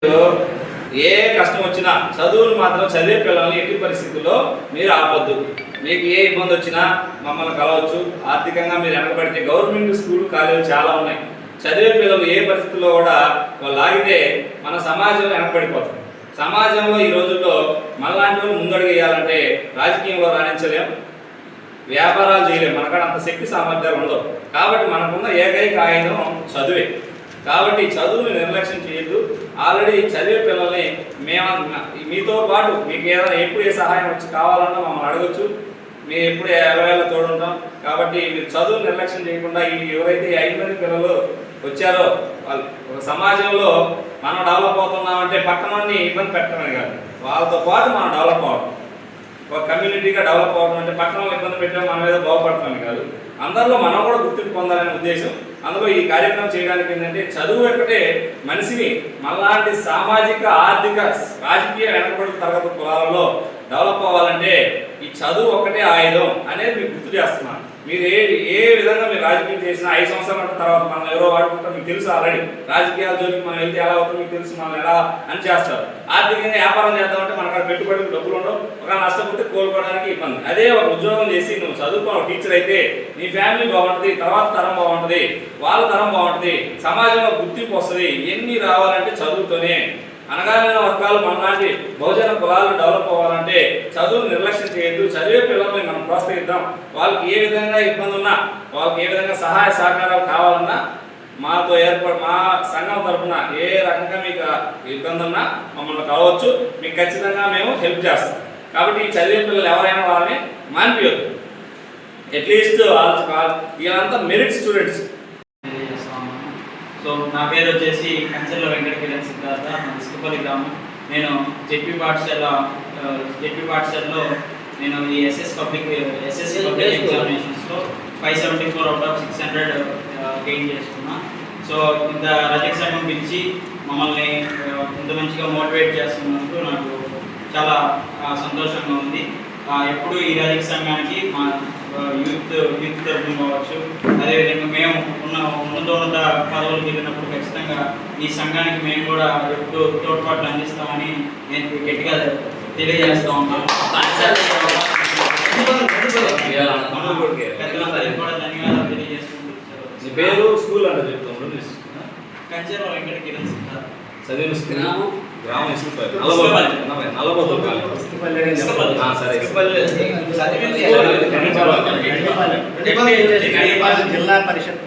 ఏ కష్టం వచ్చినా చదువులు మాత్రం చదివే పిల్లల్ని ఎట్టి పరిస్థితుల్లో మీరు ఆపొద్దు. మీకు ఏ ఇబ్బంది వచ్చినా మమ్మల్ని కలవచ్చు. ఆర్థికంగా మీరు వెనకబడితే గవర్నమెంట్ స్కూల్ కాలేజీలు చాలా ఉన్నాయి. చదివే పిల్లలు ఏ పరిస్థితుల్లో కూడా వాళ్ళు ఆగితే మన సమాజంలో వెనకబడిపోతుంది. సమాజంలో ఈ రోజుల్లో మనలాంటి వాళ్ళు ముందడుగు వేయాలంటే రాజకీయంలో రాణించలేం, వ్యాపారాలు చేయలేము, మనకాడ అంత శక్తి సామర్థ్యాలు ఉండవు. కాబట్టి మనకున్న ఏకైక ఆయుధం చదువే. కాబట్టి చదువుని నిర్లక్ష్యం చేయొద్దు. ఆల్రెడీ చదివే పిల్లల్ని మీతో పాటు మీకు ఏదైనా ఎప్పుడు ఏ సహాయం వచ్చి కావాలన్నా మమ్మల్ని అడగచ్చు. మేము ఎప్పుడు ఎలవేళ తోడుంటాం. కాబట్టి మీరు చదువు నిర్లక్ష్యం చేయకుండా ఎవరైతే 5 మంది పిల్లలు వచ్చారో వాళ్ళు ఒక సమాజంలో మనం డెవలప్ అవుతున్నామంటే పక్కనాన్ని ఇబ్బంది పెట్టడమే కాదు, వాళ్ళతో పాటు మనం డెవలప్ అవ్వడం. ఒక కమ్యూనిటీగా డెవలప్ అవ్వడం అంటే పక్కన ఇబ్బంది పెట్టడం మన మీద బాగుపడతామని కాదు, అందరిలో మనం కూడా గుర్తింపు పొందాలనే ఉద్దేశం. అందులో ఈ కార్యక్రమం చేయడానికి ఏంటంటే చదువు ఒక్కటే మనిషిని మనలాంటి సామాజిక ఆర్థిక రాజకీయ వెనకబడి తరగతి కులాలలో డెవలప్ అవ్వాలంటే ఈ చదువు ఒక్కటే ఆయుధం అనేది మీకు గుర్తు చేస్తున్నాను. మీరు ఏ విధంగా మీరు రాజకీయం చేసినా 5 సంవత్సరాల తర్వాత మనం ఎవరో వాడుకుంటాం మీకు తెలుసు. ఆల్రెడీ రాజకీయాల జోలికి మనం వెళ్తే ఎలా అవుతుందో మీకు తెలుసు. మనం ఎలా అని చేస్తారు. ఆర్థికంగా వ్యాపారం చేద్దామంటే మనకు అక్కడ పెట్టుబడికి డబ్బులు ఉండవు. ఒక నష్టపోతే కోలుకోవడానికి ఇబ్బంది. అదే ఒక ఉద్యోగం చేసి నువ్వు చదువుకున్న టీచర్ అయితే నీ ఫ్యామిలీ బాగుంటుంది, తర్వాత తరం బాగుంటుంది, వాళ్ళ తరం బాగుంటుంది, సమాజంలో గుర్తింపు వస్తుంది. ఎన్ని రావాలంటే చదువుతోనే. అనగానే వర్గాలు మనలాంటి బహుజన కులాలు డెవలప్ అవ్వాలంటే చదువును నిర్లక్ష్యం చేయొద్దు. చదివే పిల్లల్ని మనం ప్రోత్సహిద్దాం. వాళ్ళకి ఏ విధంగా ఇబ్బంది ఉన్నా, వాళ్ళకి ఏ విధంగా సహాయ సహకారాలు కావాలన్నా మాతో మా సంఘం తరఫున ఏ రకంగా మీకు ఇబ్బంది ఉన్నా మమ్మల్ని కావచ్చు. మీకు ఖచ్చితంగా మేము హెల్ప్ చేస్తాం. కాబట్టి ఈ చదివే పిల్లలు ఎవరైనా వాళ్ళని మానిపించద్దు. అట్లీస్ట్ వీళ్ళంతా మెరిట్ స్టూడెంట్స్. సో నా పేరు వచ్చేసి కంచెర్ల వెంకట కిరణ్ సిద్ధార్థ, ఇసుకపల్లి గ్రామం. నేను జెడ్పీ పాఠశాలలో నేను ఈ ఎస్ఎస్సి పబ్లిక్ ఎగ్జామినేషన్స్లో 574 అవుట్ ఆఫ్ 600 గెయిన్ చేసుకున్నా. సో ఇంత రజక సంఘం పిలిచి మమ్మల్ని ఇంత మంచిగా మోటివేట్ చేస్తున్నందుకు నాకు చాలా సంతోషంగా ఉంది. ఎప్పుడు ఈ రజక సంఘానికి మా యూత్ తరఫున కావచ్చు, అదేవిధంగా మేము ఉన్నత పదవులకు వెళ్ళినప్పుడు ఖచ్చితంగా ఈ సంఘానికి మేము కూడా ఎప్పుడు తోడ్పాట్లు అందిస్తామని నేను గట్టిగా తెలియజేస్తూ ఉన్నాను. పెద్దలందరికీ కూడా ధన్యవాదాలు తెలియజేసుకుంటూ పేరు స్కూల్ అంటే చెప్తాము. కంచెర్ల వెంకట కిరణ్ సిద్ధార్థ, చదివిన గ్రామం జిల్లా పరిషత్